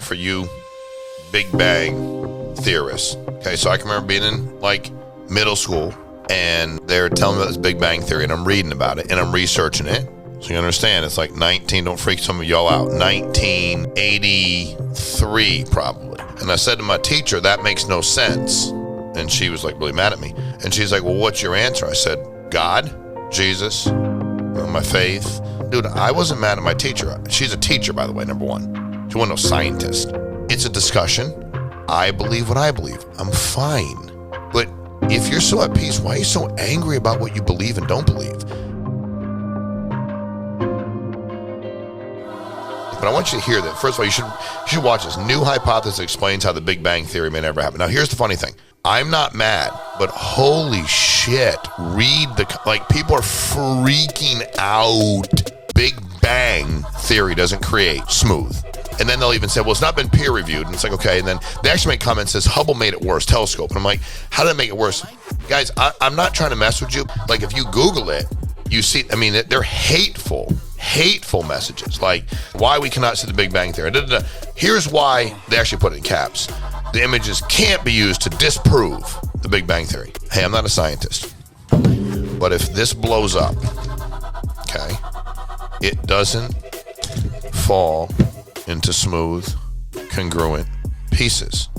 for you Big Bang theorists. Okay, so I can remember being in like middle school and they're telling me about this Big Bang theory and I'm reading about it and I'm researching it. So you understand, it's like don't freak some of y'all out, 1983 probably. And I said to my teacher, that makes no sense. And she was like really mad at me. And she's like, well, what's your answer? I said, God, Jesus, my faith. Dude, I wasn't mad at my teacher. She's a teacher, by the way, number one. She wasn't no scientist. It's a discussion. I believe what I believe. I'm fine. But if you're so at peace, why are you so angry about what you believe and don't believe? But I want you to hear that. First of all, you should watch this. New hypothesis explains how the Big Bang theory may never happen. Now, here's the funny thing. I'm not mad, but holy shit, people are freaking out. Big Bang theory doesn't create smooth. And then they'll even say, well, it's not been peer reviewed. And it's like, okay. And then they actually make comments that says Hubble made it worse, telescope. And I'm like, how did it make it worse? Guys, I'm not trying to mess with you. Like if you Google it, you see, I mean, they're hateful messages. Like why we cannot see the Big Bang theory. Here's why they actually put it in caps. The images can't be used to disprove the Big Bang theory. Hey, I'm not a scientist. But if this blows up, okay, it doesn't fall into smooth, congruent pieces.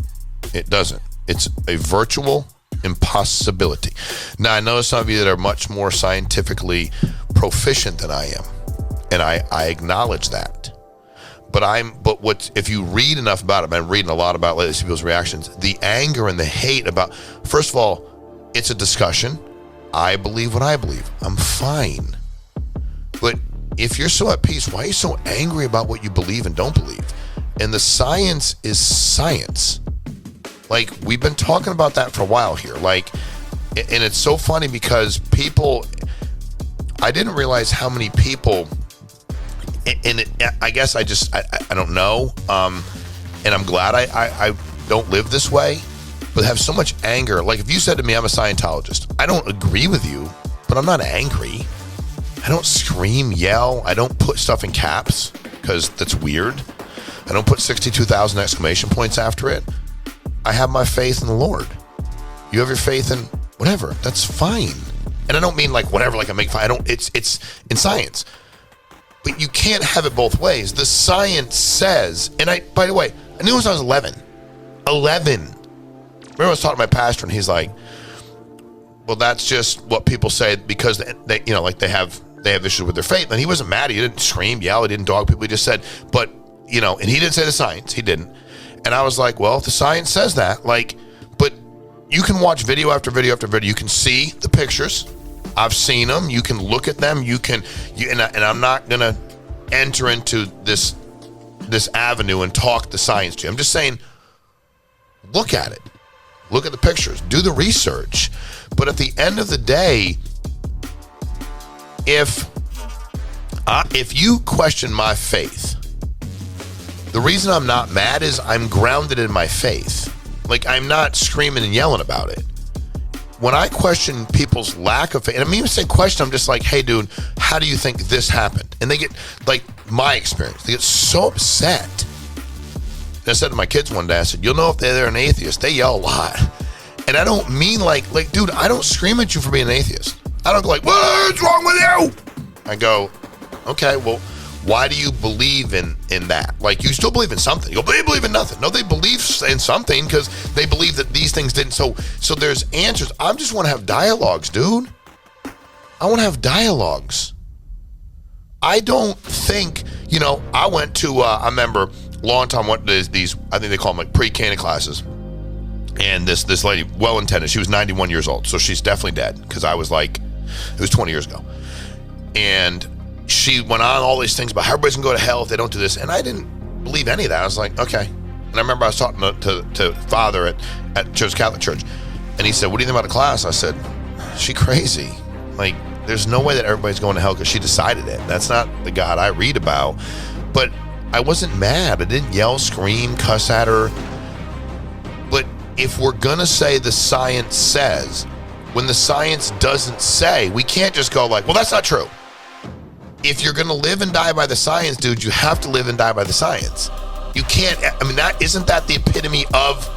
It doesn't. It's a virtual impossibility. Now, I know some of you that are much more scientifically proficient than I am, and I acknowledge that. But if you read enough about it, I'm reading a lot about lately people's reactions, the anger and the hate about, first of all, it's a discussion. I believe what I believe. I'm fine. But if you're so at peace, why are you so angry about what you believe and don't believe? And the science is science. Like, we've been talking about that for a while here. Like, and it's so funny because I didn't realize how many people, and I guess I don't know. And I'm glad I don't live this way, but have so much anger. Like if you said to me, I'm a Scientologist, I don't agree with you, but I'm not angry. I don't scream, yell. I don't put stuff in caps because that's weird. I don't put 62,000 exclamation points after it. I have my faith in the Lord. You have your faith in whatever. That's fine. And I don't mean like whatever, like I make fun. It's in science. But you can't have it both ways. The science says, and by the way, I knew this when I was 11. 11. Remember I was talking to my pastor and he's like, well, that's just what people say because they have issues with their faith. And he wasn't mad. He didn't scream, yell. He didn't dog people. He just said, but, and he didn't say the science. He didn't. And I was like, well, if the science says that, but you can watch video after video after video. You can see the pictures. I've seen them. You can look at them. And I'm not going to enter into this avenue and talk the science to you. I'm just saying, look at it. Look at the pictures. Do the research. But at the end of the day, if you question my faith, the reason I'm not mad is I'm grounded in my faith. Like, I'm not screaming and yelling about it. When I question people's lack of faith, and I mean, even say question, I'm just like, hey, dude, how do you think this happened? And they get, like, my experience, they get so upset. And I said to my kids one day, I said, you'll know if they're an atheist, they yell a lot. And I don't mean like, dude, I don't scream at you for being an atheist. I don't go like, what's wrong with you? I go, okay, well, why do you believe in that? Like, you still believe in something. You go, they believe in nothing. No, they believe in something because they believe that these things didn't. So there's answers. I just want to have dialogues, dude. I want to have dialogues. I don't think, I went to, I remember a long time, went to these, I think they call them like pre-Cana classes. And this lady, well-intended, she was 91 years old. So she's definitely dead because I was like, it was 20 years ago. And she went on all these things about how everybody's gonna go to hell if they don't do this. And I didn't believe any of that. I was like, okay. And I remember I was talking to Father at Church Catholic Church. And he said, what do you think about the class? I said, she crazy. Like, there's no way that everybody's going to hell because she decided it. That's not the God I read about. But I wasn't mad. I didn't yell, scream, cuss at her. But if we're gonna say the science says, when the science doesn't say, we can't just go like, well, that's not true. If you're gonna live and die by the science, dude, you have to live and die by the science. You can't, I mean, isn't that the epitome of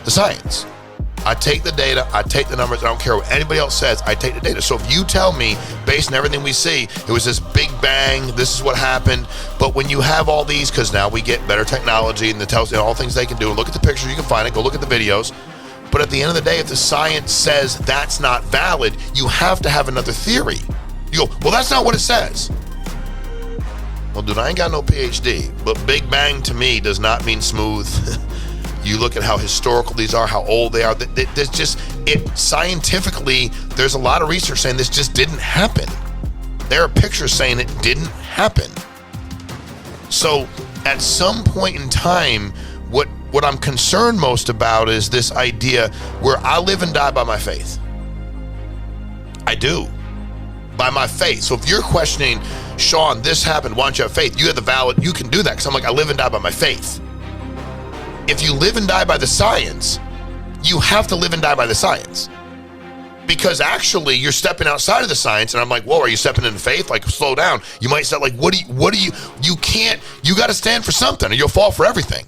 the science? I take the data, I take the numbers, I don't care what anybody else says, I take the data. So if you tell me, based on everything we see, it was this big bang, this is what happened, but when you have all these, because now we get better technology and the tells you all things they can do, look at the pictures, you can find it, go look at the videos, but at the end of the day, if the science says that's not valid, you have to have another theory. You go, well, that's not what it says. Well, dude, I ain't got no PhD, but Big Bang to me does not mean smooth. You look at how historical these are, how old they are. There's just, scientifically, there's a lot of research saying this just didn't happen. There are pictures saying it didn't happen. So at some point in time, what I'm concerned most about is this idea where I live and die by my faith. I do. By my faith. So if you're questioning, Sean, this happened, why don't you have faith? You have the valid, you can do that, because I'm like, I live and die by my faith. If you live and die by the science, you have to live and die by the science. Because actually you're stepping outside of the science, and I'm like, whoa, are you stepping into faith? Like, slow down. You might say, like, you can't, you got to stand for something or you'll fall for everything.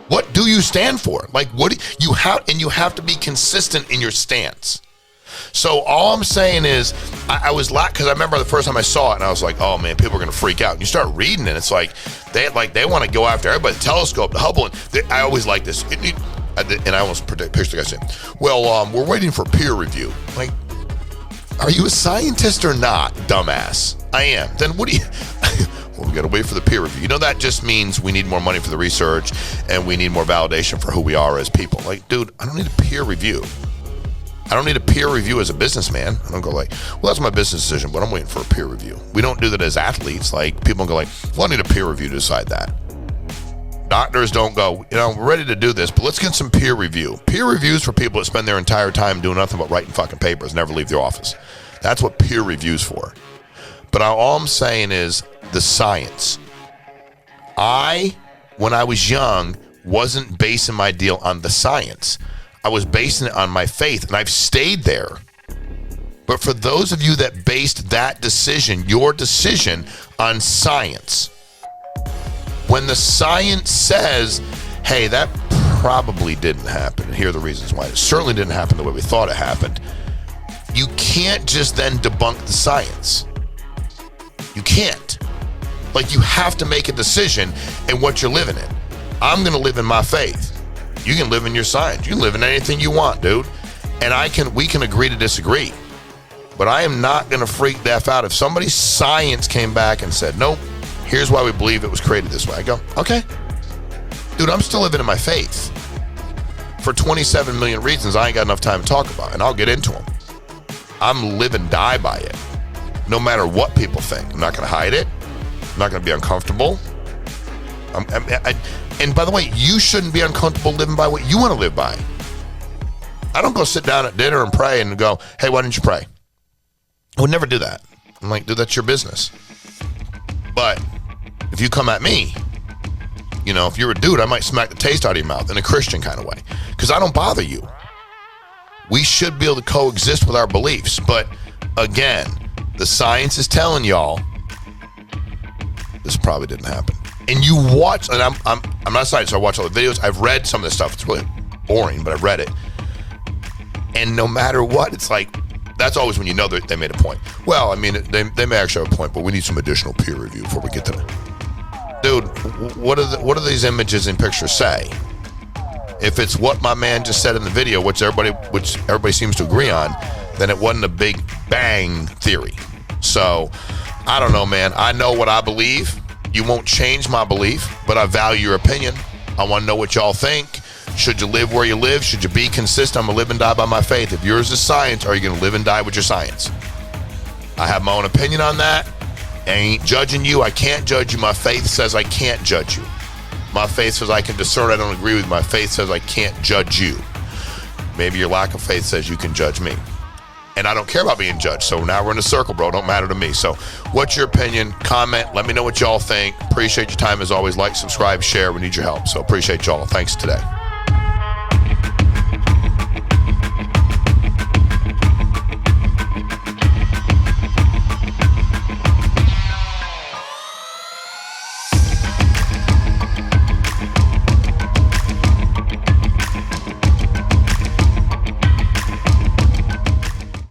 What do you stand for? Like, you have to be consistent in your stance. So all I'm saying is, I was because I remember the first time I saw it, and I was like, oh man, people are gonna freak out. And you start reading it, it's like they want to go after everybody, the telescope, the Hubble. And I always like this, and I almost picture the guy saying, well, we're waiting for peer review. Like, are you a scientist or not, dumbass? I am. Then what do you? Well, we gotta wait for the peer review. You know, that just means we need more money for the research, and we need more validation for who we are as people. Like, dude, I don't need a peer review. I don't need a peer review as a businessman. I don't go like, well, that's my business decision, but I'm waiting for a peer review. We don't do that as athletes. Like, people go like, well, I need a peer review to decide that. Doctors don't go, we're ready to do this, but let's get some peer review. Peer reviews for people that spend their entire time doing nothing but writing fucking papers, never leave their office. That's what peer review's for. But all I'm saying is the science. When I was young, wasn't basing my deal on the science. I was basing it on my faith, and I've stayed there. But for those of you that based that decision, your decision, on science, when the science says, hey, that probably didn't happen, and here are the reasons why. It certainly didn't happen the way we thought it happened. You can't just then debunk the science. You can't. Like, you have to make a decision in what you're living in. I'm going to live in my faith. You can live in your science. You can live in anything you want, dude. And we can agree to disagree. But I am not going to freak the F out if somebody's science came back and said, nope, here's why we believe it was created this way. I go, okay. Dude, I'm still living in my faith. For 27 million reasons I ain't got enough time to talk about, and I'll get into them. I'm live and die by it. No matter what people think. I'm not going to hide it. I'm not going to be uncomfortable. And by the way, you shouldn't be uncomfortable living by what you want to live by. I don't go sit down at dinner and pray and go, hey, why didn't you pray? I would never do that. I'm like, dude, that's your business. But if you come at me, if you're a dude, I might smack the taste out of your mouth in a Christian kind of way, because I don't bother you. We should be able to coexist with our beliefs. But again, the science is telling y'all this probably didn't happen. And you watch, and I'm not a scientist, so I watch all the videos. I've read some of the stuff. It's really boring, but I've read it. And no matter what, it's like, that's always when you know that they made a point. Well, I mean, they may actually have a point, but we need some additional peer review before we get to that. Dude, what do these images and pictures say? If it's what my man just said in the video, which everybody seems to agree on, then it wasn't a big bang theory. So, I don't know, man. I know what I believe. You won't change my belief, but I value your opinion. I want to know what y'all think. Should you live where you live? Should you be consistent? I'm going to live and die by my faith. If yours is science, are you going to live and die with your science? I have my own opinion on that. I ain't judging you. I can't judge you. My faith says I can't judge you. My faith says I can discern. I don't agree with you. My faith says I can't judge you. Maybe your lack of faith says you can judge me. And I don't care about being judged. So now we're in a circle, bro. Don't matter to me. So what's your opinion? Comment. Let me know what y'all think. Appreciate your time as always. Like, subscribe, share. We need your help. So appreciate y'all. Thanks today.